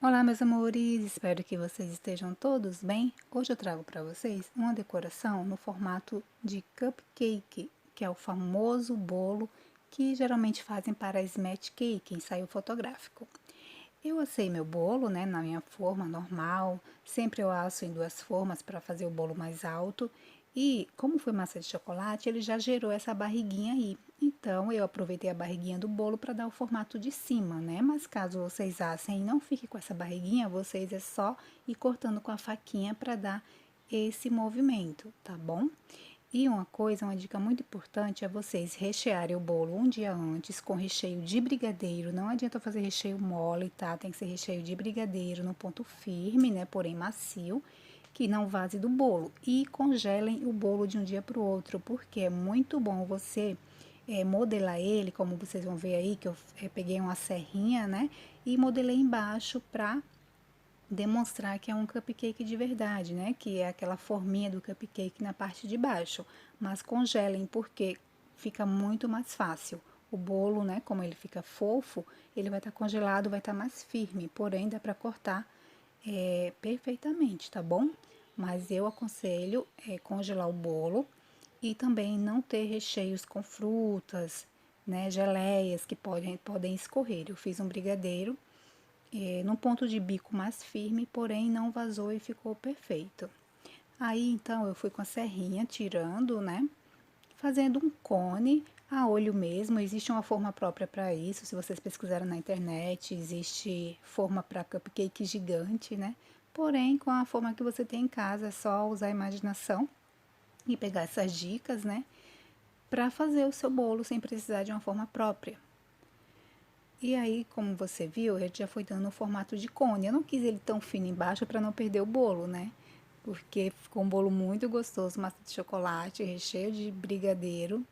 Olá, meus amores, espero que vocês estejam todos bem. Hoje eu trago para vocês uma decoração no formato de cupcake, que é o famoso bolo que geralmente fazem para smash cake, ensaio fotográfico. Eu assei meu bolo, né, na minha forma normal. Sempre eu asso em duas formas para fazer o bolo mais alto. E como foi massa de chocolate, ele já gerou essa barriguinha aí. Então eu aproveitei a barriguinha do bolo para dar o formato de cima, né? Mas caso vocês assem e não fique com essa barriguinha, vocês é só ir cortando com a faquinha para dar esse movimento, tá bom? E uma coisa, uma dica muito importante é vocês rechearem o bolo um dia antes com recheio de brigadeiro. Não adianta fazer recheio mole, tá? Tem que ser recheio de brigadeiro no ponto firme, né? Porém macio, que não vaze do bolo. E congelem o bolo de um dia para o outro, porque é muito bom você modelar ele, como vocês vão ver aí, que eu peguei uma serrinha, né? E modelei embaixo para demonstrar que é um cupcake de verdade, né? Que é aquela forminha do cupcake na parte de baixo. Mas congelem porque fica muito mais fácil. O bolo, né? Como ele fica fofo, ele vai estar congelado, vai estar mais firme. Porém, dá para cortar perfeitamente, tá bom? Mas eu aconselho congelar o bolo e também não ter recheios com frutas, né? Geleias que podem escorrer. Eu fiz um brigadeiro no ponto de bico mais firme, porém não vazou e ficou perfeito. Aí então eu fui com a serrinha tirando, né? Fazendo um cone a olho mesmo. Existe uma forma própria para isso. Se vocês pesquisarem na internet, existe forma para cupcake gigante, né? Porém, com a forma que você tem em casa, é só usar a imaginação e pegar essas dicas, né? Para fazer o seu bolo sem precisar de uma forma própria. E aí, como você viu, ele já foi dando o formato de cone. Eu não quis ele tão fino embaixo para não perder o bolo, né? Porque ficou um bolo muito gostoso, massa de chocolate, recheio de brigadeiro.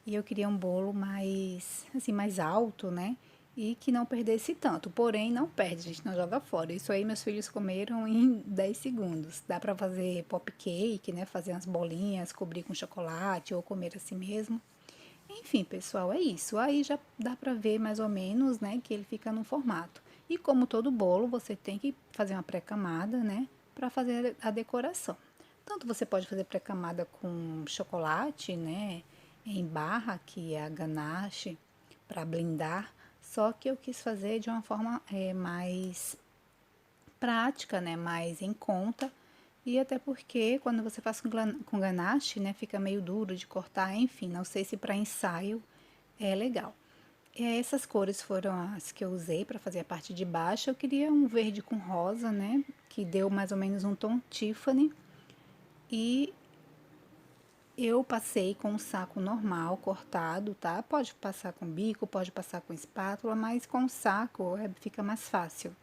E eu queria um bolo mais, assim, mais alto, né? E que não perdesse tanto. Porém, não perde, a gente não joga fora. Isso aí meus filhos comeram em 10 segundos. Dá para fazer pop cake, né? Fazer umas bolinhas, cobrir com chocolate ou comer assim mesmo. Enfim, pessoal, é isso. Aí já dá para ver mais ou menos, né, que ele fica no formato. E como todo bolo, você tem que fazer uma pré-camada, né, para fazer a decoração. Tanto você pode fazer pré-camada com chocolate, né, em barra, que é a ganache, para blindar. Só que eu quis fazer de uma forma mais prática, né, mais em conta. E até porque quando você faz com ganache, né, fica meio duro de cortar, enfim, não sei se para ensaio é legal. Essas cores foram as que eu usei para fazer a parte de baixo. Eu queria um verde com rosa, né, que deu mais ou menos um tom Tiffany. E eu passei com um saco normal, cortado, tá? Pode passar com bico, pode passar com espátula, mas com o saco fica mais fácil.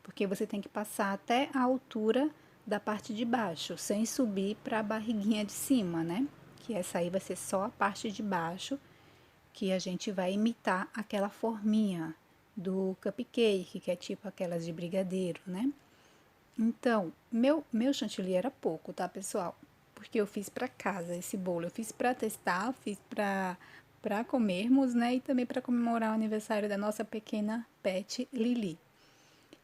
Porque você tem que passar até a altura da parte de baixo, sem subir para a barriguinha de cima, né? Que essa aí vai ser só a parte de baixo, que a gente vai imitar aquela forminha do cupcake, que é tipo aquelas de brigadeiro, né? Então, meu chantilly era pouco, tá, pessoal? Porque eu fiz para casa esse bolo. Eu fiz para testar, fiz para comermos, né? E também para comemorar o aniversário da nossa pequena pet Lili.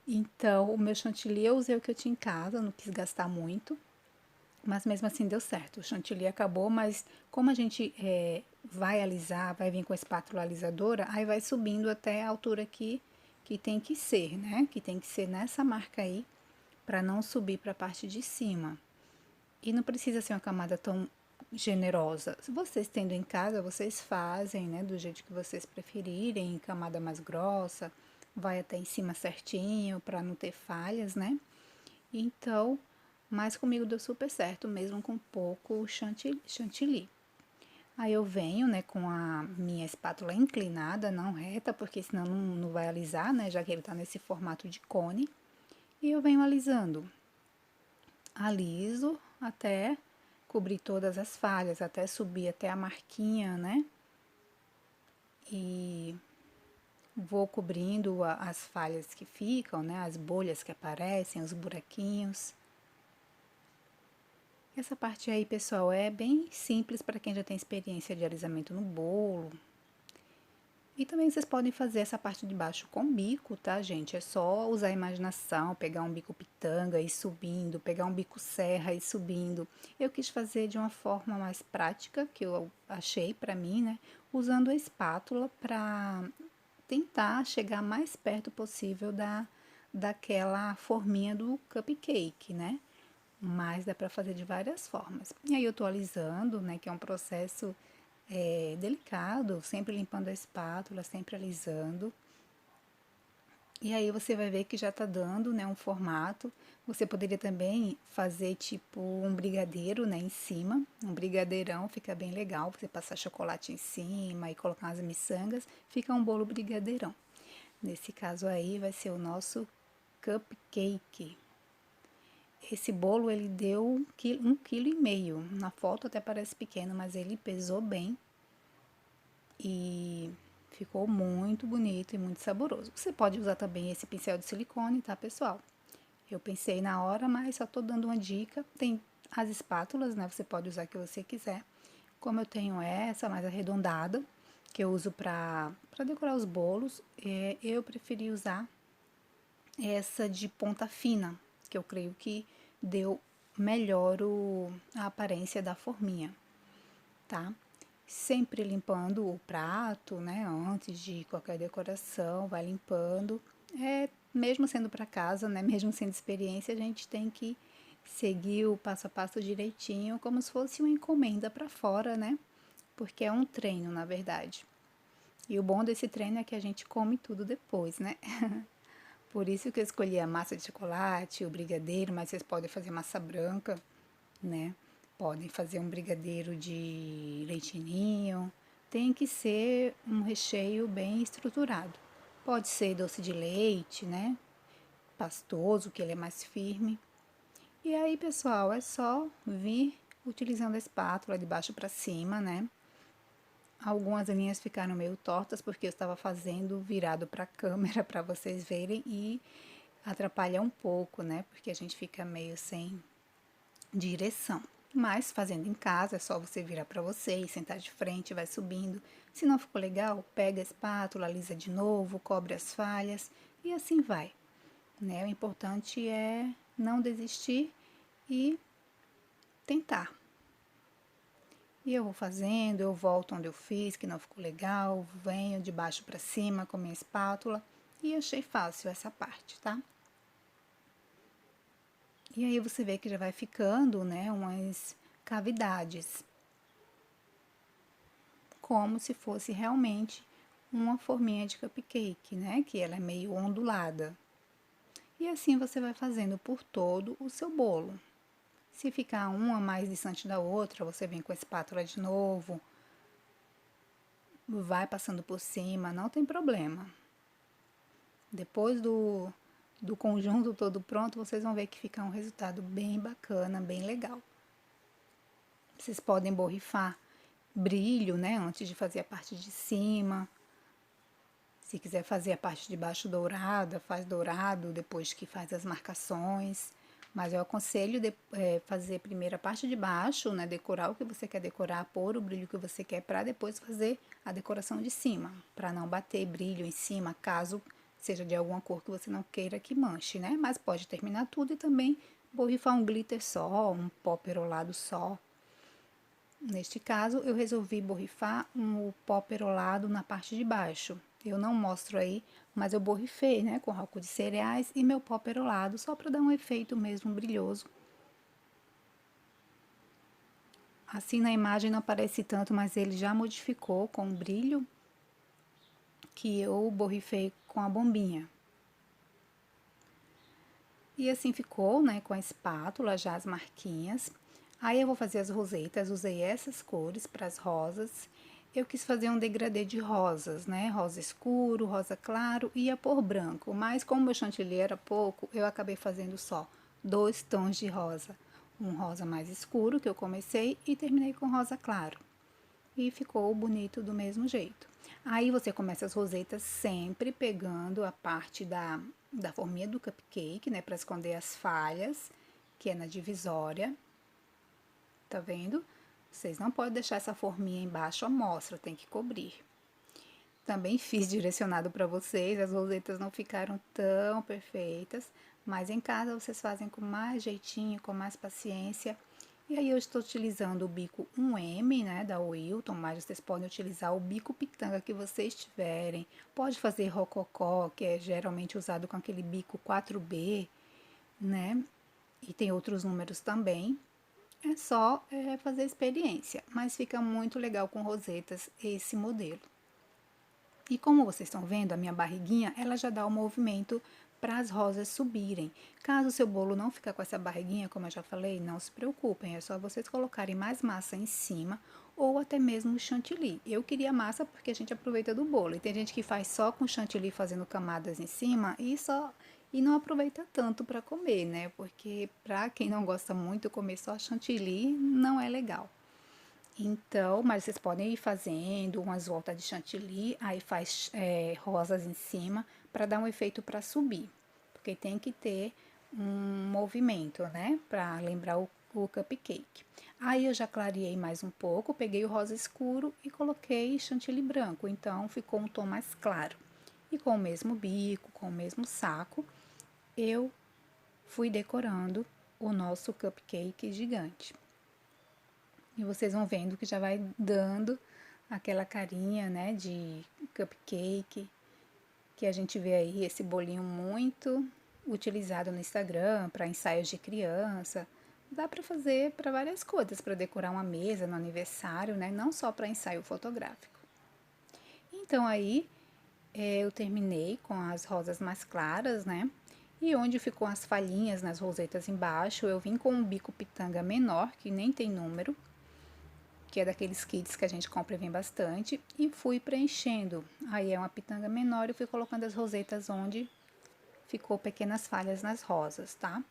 Então, o meu chantilly eu usei o que eu tinha em casa, não quis gastar muito, mas mesmo assim deu certo. O chantilly acabou, mas como a gente vai alisar, vai vir com a espátula alisadora, aí vai subindo até a altura que tem que ser, né? Que tem que ser nessa marca aí, para não subir para a parte de cima. E não precisa ser uma camada tão generosa. Se vocês tendo em casa, vocês fazem, né, do jeito que vocês preferirem, camada mais grossa, vai até em cima certinho para não ter falhas, né? Então, mas comigo deu super certo, mesmo com pouco chantilly. Aí eu venho, né, com a minha espátula inclinada, não reta, porque senão não vai alisar, né, já que ele tá nesse formato de cone. E eu venho alisando. Aliso até cobrir todas as falhas, até subir até a marquinha, né? E vou cobrindo as falhas que ficam, né? As bolhas que aparecem, os buraquinhos. Essa parte aí, pessoal, é bem simples para quem já tem experiência de alisamento no bolo. E também vocês podem fazer essa parte de baixo com bico, tá, gente? É só usar a imaginação, pegar um bico pitanga e ir subindo, pegar um bico serra e ir subindo. Eu quis fazer de uma forma mais prática, que eu achei pra mim, né? Usando a espátula pra tentar chegar mais perto possível daquela forminha do cupcake, né? Mas dá pra fazer de várias formas. E aí eu tô alisando, né? Que é um processo delicado, sempre limpando a espátula, sempre alisando. E aí você vai ver que já tá dando, né, um formato. Você poderia também fazer tipo um brigadeiro, né, em cima. Um brigadeirão, fica bem legal. Você passar chocolate em cima e colocar umas miçangas, fica um bolo brigadeirão. Nesse caso aí vai ser o nosso cupcake. Esse bolo ele deu 1,5 kg. Na foto até parece pequeno, mas ele pesou bem e ficou muito bonito e muito saboroso. Você pode usar também esse pincel de silicone, tá, pessoal? Eu pensei na hora, mas só tô dando uma dica. Tem as espátulas, né? Você pode usar a que você quiser. Como eu tenho essa mais arredondada, que eu uso para decorar os bolos, eu preferi usar essa de ponta fina, que eu creio que deu melhor a aparência da forminha, tá? Sempre limpando o prato, né? Antes de qualquer decoração, vai limpando. Mesmo sendo para casa, né? Mesmo sendo experiência, a gente tem que seguir o passo a passo direitinho, como se fosse uma encomenda para fora, né? Porque é um treino, na verdade. E o bom desse treino é que a gente come tudo depois, né? Por isso que eu escolhi a massa de chocolate, o brigadeiro, mas vocês podem fazer massa branca, né? Podem fazer um brigadeiro de leite ninho. Tem que ser um recheio bem estruturado. Pode ser doce de leite, né? Pastoso, que ele é mais firme. E aí, pessoal, é só vir utilizando a espátula de baixo para cima, né? Algumas linhas ficaram meio tortas porque eu estava fazendo virado para a câmera para vocês verem e atrapalha um pouco, né? Porque a gente fica meio sem direção. Mas fazendo em casa é só você virar para você e sentar de frente, vai subindo. Se não ficou legal, pega a espátula, alisa de novo, cobre as falhas e assim vai, né? O importante é não desistir e tentar. E eu vou fazendo, eu volto onde eu fiz, que não ficou legal, venho de baixo para cima com minha espátula e achei fácil essa parte, tá? E aí você vê que já vai ficando, né, umas cavidades, como se fosse realmente uma forminha de cupcake, né, que ela é meio ondulada. E assim você vai fazendo por todo o seu bolo. Se ficar uma mais distante da outra, você vem com a espátula de novo, vai passando por cima, não tem problema. Depois do conjunto todo pronto, vocês vão ver que fica um resultado bem bacana, bem legal. Vocês podem borrifar brilho, né, antes de fazer a parte de cima. Se quiser fazer a parte de baixo dourada, faz dourado depois que faz as marcações. Mas eu aconselho fazer primeiro a parte de baixo, né, decorar o que você quer decorar, pôr o brilho que você quer para depois fazer a decoração de cima, para não bater brilho em cima, caso seja de alguma cor que você não queira que manche, né? Mas pode terminar tudo e também borrifar um glitter só, um pó perolado só. Neste caso, eu resolvi borrifar um pó perolado na parte de baixo. Eu não mostro aí, mas eu borrifei, né, com álcool de cereais e meu pó perolado, só para dar um efeito mesmo brilhoso. Assim na imagem não aparece tanto, mas ele já modificou com o brilho que eu borrifei com a bombinha. E assim ficou, né, com a espátula já as marquinhas. Aí eu vou fazer as rosetas, usei essas cores para as rosas. Eu quis fazer um degradê de rosas, né, rosa escuro, rosa claro e a cor branco. Mas como meu chantilly era pouco, eu acabei fazendo só 2 tons de rosa. Um rosa mais escuro que eu comecei e terminei com rosa claro. E ficou bonito do mesmo jeito. Aí você começa as rosetas sempre pegando a parte da forminha do cupcake, né, para esconder as falhas, que é na divisória. Tá vendo? Vocês não podem deixar essa forminha embaixo à mostra, tem que cobrir. também fiz direcionado para vocês, as rosetas não ficaram tão perfeitas, mas em casa vocês fazem com mais jeitinho, com mais paciência. E aí eu estou utilizando o bico 1M, né, da Wilton, mas vocês podem utilizar o bico pitanga que vocês tiverem. Pode fazer rococó, que é geralmente usado com aquele bico 4B, né, e tem outros números também. É só fazer experiência, mas fica muito legal com rosetas esse modelo. E como vocês estão vendo, a minha barriguinha, ela já dá o movimento para as rosas subirem. Caso o seu bolo não ficar com essa barriguinha, como eu já falei, não se preocupem, é só vocês colocarem mais massa em cima ou até mesmo chantilly. Eu queria massa porque a gente aproveita do bolo. E tem gente que faz só com chantilly fazendo camadas em cima e não aproveita tanto para comer, né? Porque para quem não gosta muito comer só chantilly não é legal. Então, mas vocês podem ir fazendo umas voltas de chantilly, aí faz rosas em cima para dar um efeito para subir, porque tem que ter um movimento, né, para lembrar o cupcake. Aí eu já clareei mais um pouco, peguei o rosa escuro e coloquei chantilly branco, então ficou um tom mais claro. E com o mesmo bico, com o mesmo saco, eu fui decorando o nosso cupcake gigante. E vocês vão vendo que já vai dando aquela carinha, né, de cupcake, que a gente vê aí, esse bolinho muito utilizado no Instagram para ensaios de criança. Dá para fazer para várias coisas, para decorar uma mesa no aniversário, né, não só para ensaio fotográfico. Então aí eu terminei com as rosas mais claras, né, e onde ficou as falhinhas nas rosetas embaixo, eu vim com um bico pitanga menor, que nem tem número, que é daqueles kits que a gente compra e vem bastante, e fui preenchendo. Aí é uma pitanga menor e fui colocando as rosetas onde ficou pequenas falhas nas rosas, tá?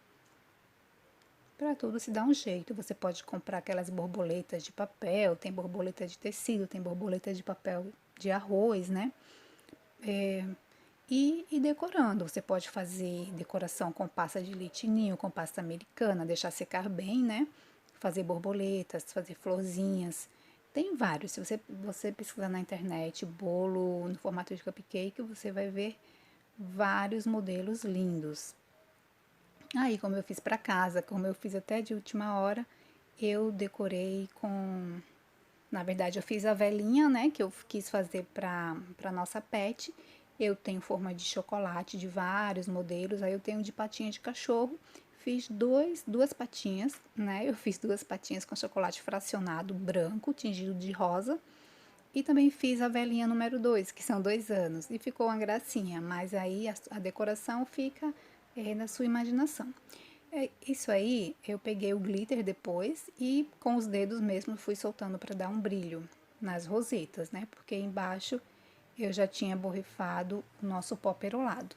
Para tudo se dá um jeito. Você pode comprar aquelas borboletas de papel, tem borboleta de tecido, tem borboleta de papel de arroz, né? E decorando. Você pode fazer decoração com pasta de leite ninho, com pasta americana, deixar secar bem, né? Fazer borboletas, fazer florzinhas. Tem vários. Se você pesquisar na internet bolo no formato de cupcake, você vai ver vários modelos lindos. Aí, como eu fiz para casa, como eu fiz até de última hora, eu decorei com... Na verdade, eu fiz a velinha, né, que eu quis fazer para nossa pet. Eu tenho forma de chocolate de vários modelos, aí eu tenho de patinha de cachorro. Fiz duas patinhas, né, eu fiz duas patinhas com chocolate fracionado branco, tingido de rosa. E também fiz a velinha número 2, que são 2 anos, e ficou uma gracinha, mas aí a decoração fica na sua imaginação. Isso aí, eu peguei o glitter depois e com os dedos mesmo fui soltando para dar um brilho nas rosetas, né? Porque embaixo eu já tinha borrifado o nosso pó perolado.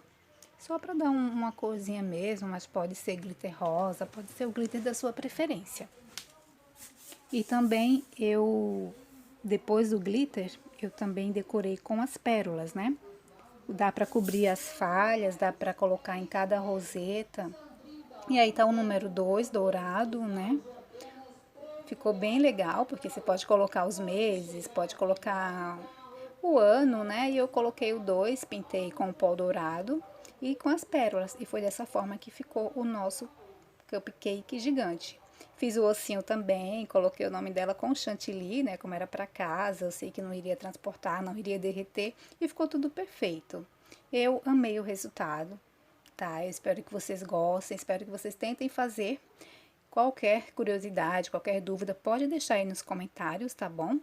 Só para dar uma corzinha mesmo, mas pode ser glitter rosa, pode ser o glitter da sua preferência. E também depois do glitter, eu também decorei com as pérolas, né? Dá para cobrir as falhas, dá para colocar em cada roseta. E aí tá o número 2 dourado, né? Ficou bem legal, porque você pode colocar os meses, pode colocar o ano, né? E eu coloquei o 2, pintei com o pó dourado e com as pérolas. E foi dessa forma que ficou o nosso cupcake gigante. Fiz o ossinho também, coloquei o nome dela com chantilly, né? Como era para casa, eu sei que não iria transportar, não iria derreter e ficou tudo perfeito. Eu amei o resultado, tá? Eu espero que vocês gostem, espero que vocês tentem fazer. Qualquer curiosidade, qualquer dúvida, pode deixar aí nos comentários, tá bom?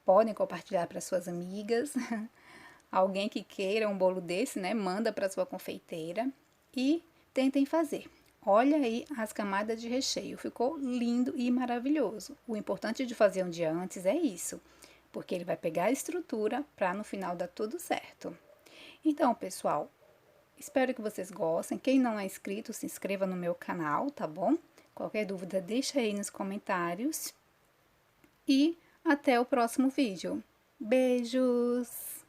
Podem compartilhar para suas amigas. Alguém que queira um bolo desse, né? Manda para sua confeiteira e tentem fazer. Olha aí as camadas de recheio, ficou lindo e maravilhoso. O importante de fazer um dia antes é isso, porque ele vai pegar a estrutura para no final dar tudo certo. Então, pessoal, espero que vocês gostem. Quem não é inscrito, se inscreva no meu canal, tá bom? Qualquer dúvida, deixa aí nos comentários. E até o próximo vídeo. Beijos!